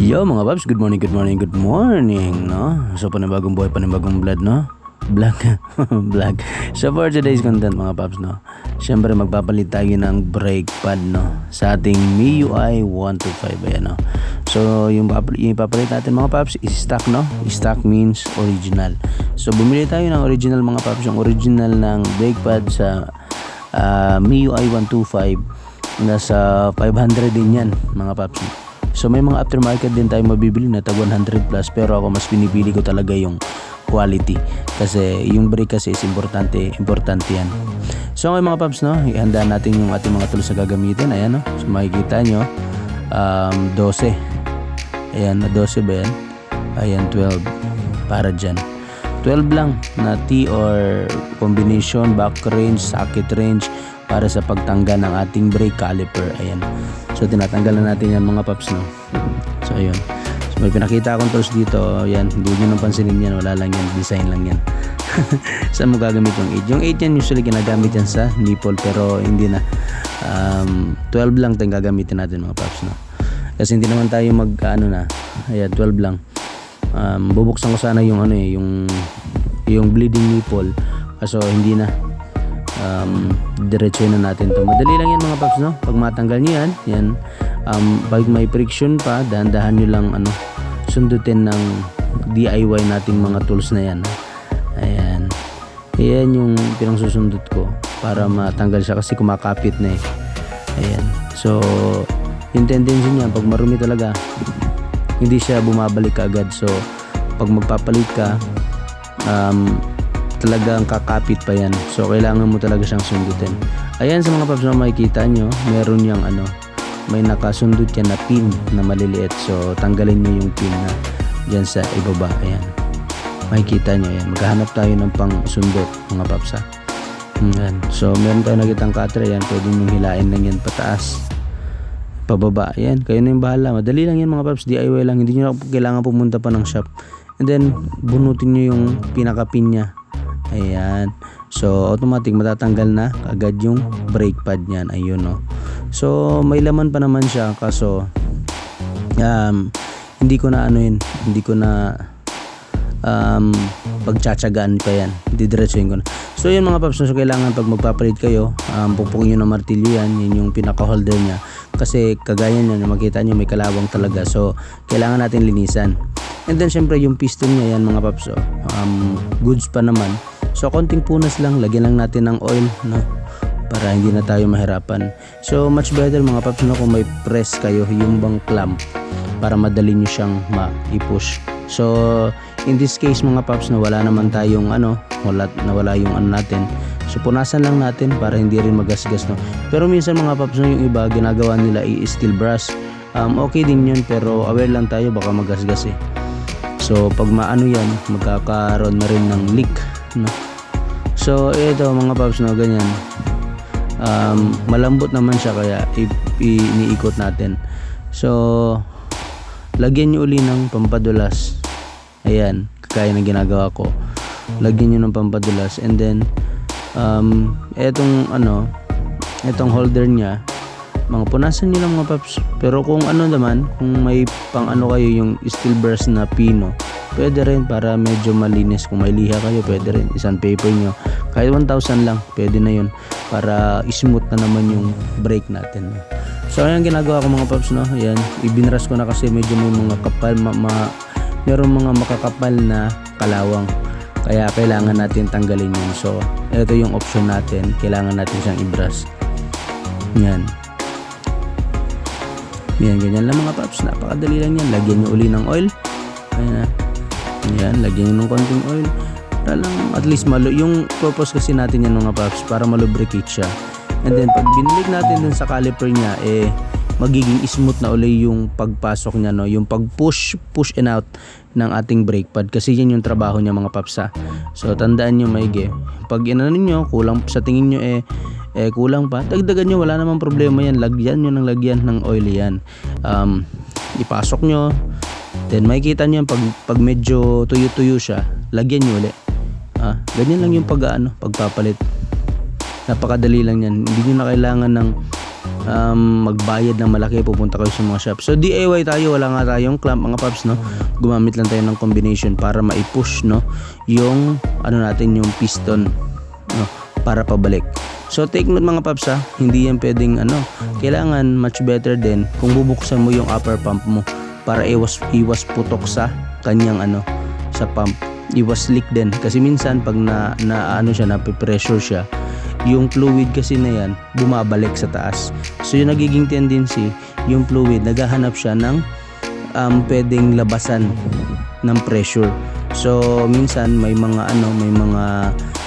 Yo mga paps, good morning, good morning, no? So panibagong buhay, panibagong blood, no? Vlog, vlog. So for today's content mga paps, no? Siyempre magpapalit tayo ng brake pad, no? Sa ating MIUI 125, ayan, no? So yung ipapalit natin mga paps is stock, no? Stock means original. So bumili tayo ng original mga paps, yung original ng brake pad sa MIUI 125. Nasa 500 din yan mga paps. So may mga aftermarket din tayo mabibili na tag 100 plus, pero ako mas pinipili ko talaga yung quality kasi yung brake kasi is importante yan. So okay mga paps, no, ihanda natin yung ating mga tools na gagamitin. Ayan, no, so makikita nyo 12, ayan, 12 ba yan? Ayan, 12 para dyan, 12 lang na T or combination, back range, socket range para sa pagtanggal ng ating brake caliper. Ayan, so tinatanggal na natin yan mga paps, no. So ayun, so may pinakita akong tools dito. Ayan, hindi nyo nang pansinin yan, wala lang yan, design lang yan. Saan mo gagamit yung 8? Yung 8 yan usually ginagamit yan sa nipple, pero hindi na. 12 lang tayong gagamitin natin mga paps, no, kasi hindi naman tayo mag na. Ayan, 12 lang. Bubuksan ko sana yung yung bleeding nipple, kaso hindi na. Diretso na natin to. Madali lang yan mga paps, no. Pag matanggal nyo yan, pag may friction pa, dahan-dahan nyo lang sundutin ng DIY nating mga tools na yan. Ayan, yan yung pinangsusundot ko para matanggal siya kasi kumakapit na eh. Ayan, so yung tendency niya pag marumi talaga, hindi siya bumabalik agad. So pag magpapalit ka, talagang kakapit pa yan, so kailangan mo talaga siyang sundutin. Ayan, sa mga paps na makikita nyo, meron yung may nakasundot yan na pin na maliliit, so tanggalin nyo yung pin na dyan sa ibaba. Ayan, makikita nyo yan, maghahanap tayo ng pang sundot mga paps, ha. Ayan, so meron tayo nakitang cutter. Ayan, pwede nyo hilain lang yan pataas, pababa. Ayan, kayo na yung bahala, madali lang yan mga paps, DIY lang, hindi nyo kailangan pumunta pa ng shop. And then bunutin nyo yung pinaka pin nya. Ayan, so automatic matatanggal na agad yung brake pad niyan. Ayun, no. So may laman pa naman siya, kaso hindi ko na hindi ko na pagtsatsagaan pa yan, didiretsuhin ko na. So yun mga paps, so kailangan pag magpapalit kayo, pupukin nyo ng martilyo yan, yun yung pinaka holder nya, kasi kagaya nyo, makita nyo may kalawang talaga, so kailangan natin linisan. And then syempre yung piston nya yan mga paps, goods pa naman. So konting punas lang, lagyan lang natin ng oil, no, para hindi na tayo mahirapan. So much better mga paps, no, kung may press kayo, yung bang clamp, para madali nyo siyang ma-push. So in this case mga paps, na wala naman tayong nawala yung natin, so punasan lang natin para hindi rin magasgas, no. Pero minsan mga paps, no, yung iba ginagawa nila steel brush. Okay din yun, pero aware lang tayo, baka magasgas eh. So pag yan, magkakaroon na rin ng leak, no. So ito mga paps, no, ganyan, malambot naman siya, kaya iniikot natin. So lagyan nyo uli ng pampadulas. Ayan, kaya na ginagawa ko, lagyan nyo ng pampadulas. And then etong holder nya, mga punasan nyo lang mga paps. Pero kung naman, kung may pang kayo, yung steel brush na pino, pwede rin para medyo malinis. Kung may liha kayo, pwede rin isang paper nyo, kahit 1,000 lang, pwede na yun, para smooth na naman yung brake natin. So ayan ginagawa ko mga paps, no. Ayan, ibinras ko na kasi medyo may mga kapal, meron mga makakapal na kalawang, kaya kailangan natin tanggalin yun. So ito yung option natin, kailangan natin siyang i-brush. Yan, ganyan lang mga paps, napakadali lang yan. Lagyan nyo uli ng oil. Ayan, yan, lagyan nyo ng konting oil para lang at least yung purpose kasi natin yan mga paps, para malubricate siya. And then pag binilig natin dun sa caliper nya, magiging smooth na uli yung pagpasok nya, no, yung push and out ng ating brake pad, kasi yan yung trabaho nya mga paps, ha. So tandaan nyo maigi, pag nyo kulang sa tingin nyo kulang pa, dagdagan nyo, wala namang problema yan. Lagyan nyo ng oil yan, ipasok nyo, then makikita nyo pag medyo tuyo siya, lagyan nyo ulit. Ganyan lang yung pagpapalit, napakadali lang yan. Hindi nyo na kailangan ng magbayad ng malaki, pupunta kayo sa mga shop. So DIY tayo, wala nga tayong clamp mga paps, no? Gumamit lang tayo ng combination para mai-push, no, yung natin, yung piston, no, para pabalik. So take note mga paps, hindi yan pwedeng kailangan much better din kung bubuksan mo yung upper pump mo para iwas putok sa kanyang sa pump, iwas leak din kasi minsan pag nape-pressure siya, yung fluid kasi na yan bumabalik sa taas. So yung nagiging tendency, yung fluid naghahanap siya ng pwedeng labasan ng pressure. So minsan may mga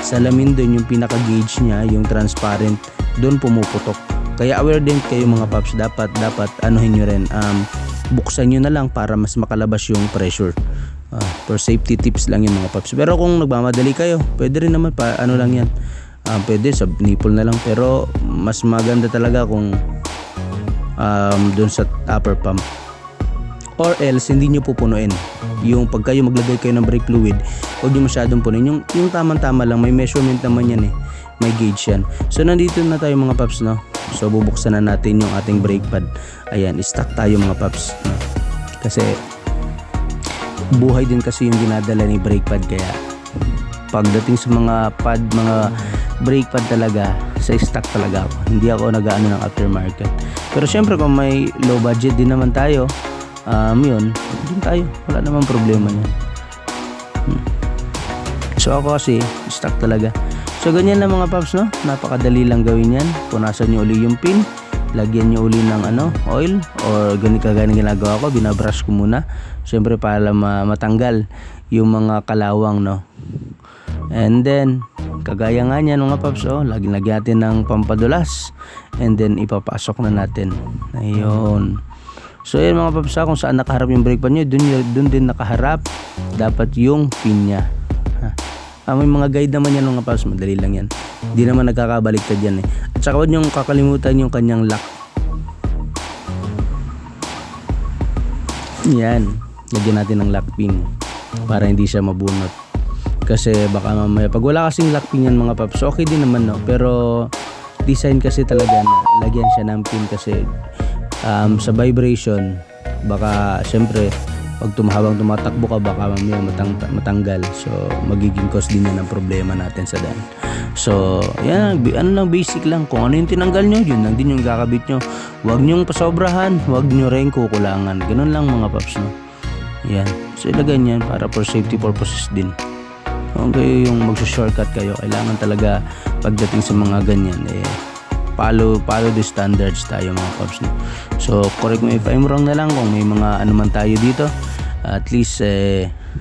salamin doon, yung pinaka gauge niya, yung transparent, doon pumuputok. Kaya aware din kayo mga paps, dapat anuhin nyo rin, buksan nyo na lang para mas makalabas yung pressure. For safety tips lang yun mga paps. Pero kung nagmamadali kayo, pwede rin naman lang yan, pwede sa nipple na lang, pero mas maganda talaga kung doon sa upper pump, or else hindi nyo pupunuin. Yung pag kayo maglagay kayo ng brake fluid, huwag nyo masyadong punuin, yung tamang-tama lang, may measurement naman yan may gauge yan. So nandito na tayo mga paps, no? So bubuksan na natin yung ating brake pad. Ayan, stock tayo mga paps, no? Kasi buhay din kasi yung dinadala ni brake pad, kaya pagdating sa mga brake pad talaga, sa stock talaga ako. Hindi ako nag-aano ng aftermarket. Pero syempre kung may low budget din naman tayo, yun, din tayo, wala namang problema niyan. So ako kasi stock talaga. So ganyan lang mga paps, no? Napakadali lang gawin yan. Punasan nyo uli yung pin, lagyan nyo uli ng oil, or kagaya ng ginagawa ko, binabrush ko muna syempre para matanggal yung mga kalawang, no? And then kagaya nga niyan mga paps, lagyan natin ng pampadulas, and then ipapasok na natin. Ayun. So yun mga paps, kung saan nakaharap yung brake pad nyo, dun din nakaharap dapat yung pin nya. May mga guide naman yan mga paps, madali lang yan, hindi naman nagkakabaliktad yan At saka huwag nyong kakalimutan yung kanyang lock. Yan, lagyan natin ng lock pin para hindi siya mabunot, kasi baka mamaya pag wala kasing lock pin yan mga paps, okay din naman, no? Pero design kasi talaga na lagyan siya ng pin kasi sa vibration, baka syempre pag habang tumatakbo ka, baka mamaya matanggal. So magiging cause din yan ng problema natin sa daan. So yan, basic lang, kung ano yung tinanggal nyo, yun lang din yung kakabit nyo. Huwag nyong pasobrahan, huwag nyo rin kukulangan. Ganun lang mga paps, no? Yan, so ilagay nyan para for safety purposes din. Kung kayo yung magsa-shortcut kayo, kailangan talaga pagdating sa mga ganyan, follow the standards tayo mga paps, no? So correct me if I'm wrong na lang kung may mga man tayo dito. At least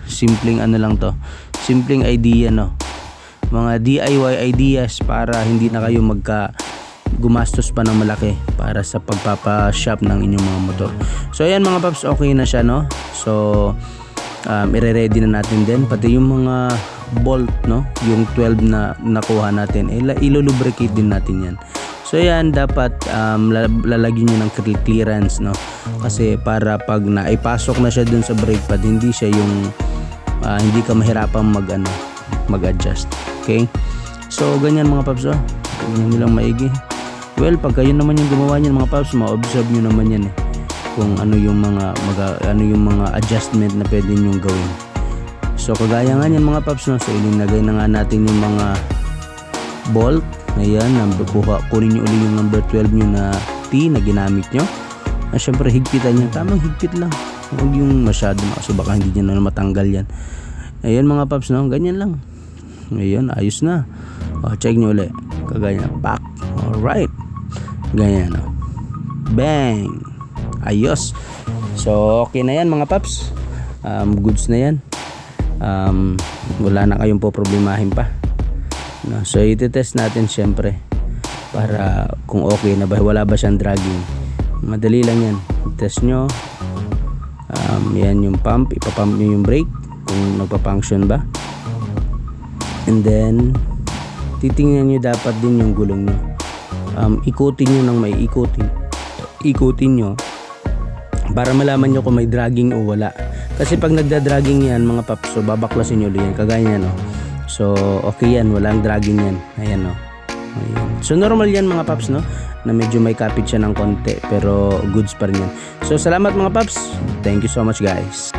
simpleng lang to, simpleng idea, no? Mga DIY ideas para hindi na kayo gumastos pa ng malaki para sa pagpapa-shop ng inyong mga motor. So ayan mga paps, okay na siya, no? So ire-ready na natin din pati yung mga bolt, no? Yung 12 na nakuha natin, ilulubricate din natin yan. So yan, dapat lalagyan nyo ng clearance, no? Kasi para pag naipasok na siya dun sa brake pad, hindi siya yung hindi ka mahirapang mag-adjust. Okay? So ganyan mga paps, ganyan nilang maigi. Well, pag kayo naman yung gumawa niyan mga paps, ma-observe nyo naman yan kung ano yung mga adjustment na pwede nyo gawin. So kagaya nga yan mga paps, no? So ilinagay na nga natin yung mga bolt. Ayan, kunin nyo uli yung number 12 nyo na T na ginamit nyo. Syempre higpitan nyo, tamang higpit lang, huwag yung masyado kasi baka hindi nyo na matanggal yan. Ayan mga paps, no? Ganyan lang. Ayan, ayos na. Check nyo uli, kagaya, back. Alright, ganyan, no? Bang, ayos. So okay na yan mga paps, goods na yan. Wala na kayong problemahin pa, no? So iti-test natin syempre para kung okay na ba, wala ba siyang dragging. Madali lang yan, test nyo. Yan yung pump, ipapump nyo yung brake kung nagpa-function ba, and then titingnan nyo dapat din yung gulong nyo. Ikutin nyo ng may ikutin nyo para malaman nyo kung may dragging o wala. Kasi pag nagda-dragging yan mga paps, so babaklasin nyo yan kagaya yan, no? So okay yan, walang dragging yan. Ayan, no? Ayan. So normal yan mga paps, no, na medyo may kapit siya ng konti pero goods pa rin yan. So salamat mga paps, thank you so much guys.